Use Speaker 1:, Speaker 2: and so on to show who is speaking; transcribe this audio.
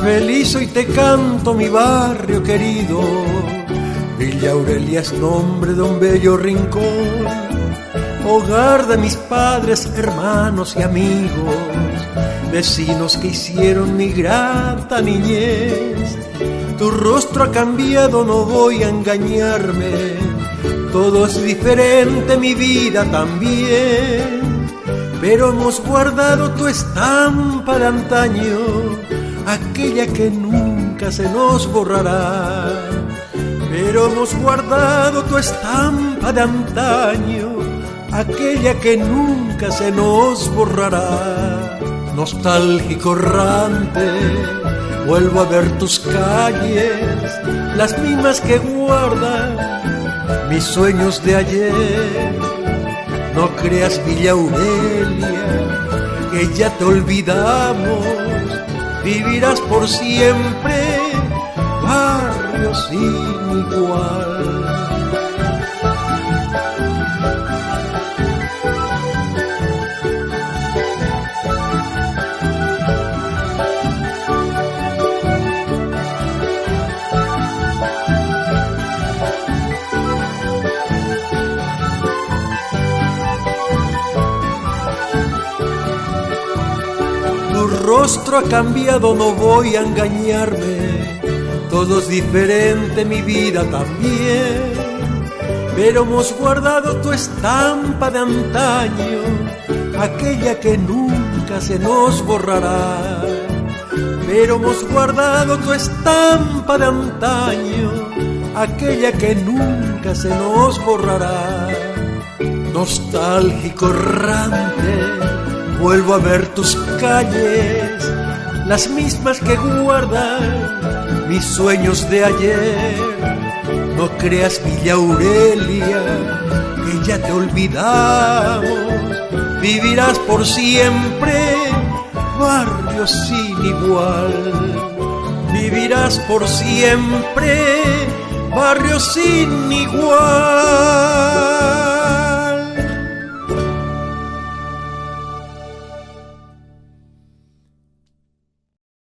Speaker 1: Feliz hoy te canto mi barrio querido, Villa Aurelia es nombre de un bello rincón, hogar de mis padres, hermanos y amigos, vecinos que hicieron mi grata niñez. Tu rostro ha cambiado, no voy a engañarme, todo es diferente, mi vida también, pero hemos guardado tu estampa de antaño, aquella que nunca se nos borrará. Pero hemos guardado tu estampa de antaño, aquella que nunca se nos borrará. Nostálgico errante, vuelvo a ver tus calles, las mismas que guardan mis sueños de ayer. No creas, Villa Aurelia, que ya te olvidamos, vivirás por siempre, barrio sin igual. Tu rostro ha cambiado, no voy a engañarme, todo es diferente, mi vida también, pero hemos guardado tu estampa de antaño, aquella que nunca se nos borrará. Pero hemos guardado tu estampa de antaño, aquella que nunca se nos borrará. Nostálgico errante, vuelvo a ver tus calles, las mismas que guardan mis sueños de ayer. No creas, Villa Aurelia, que ya te olvidamos, vivirás por siempre, barrio sin igual. Vivirás por siempre, barrio sin igual.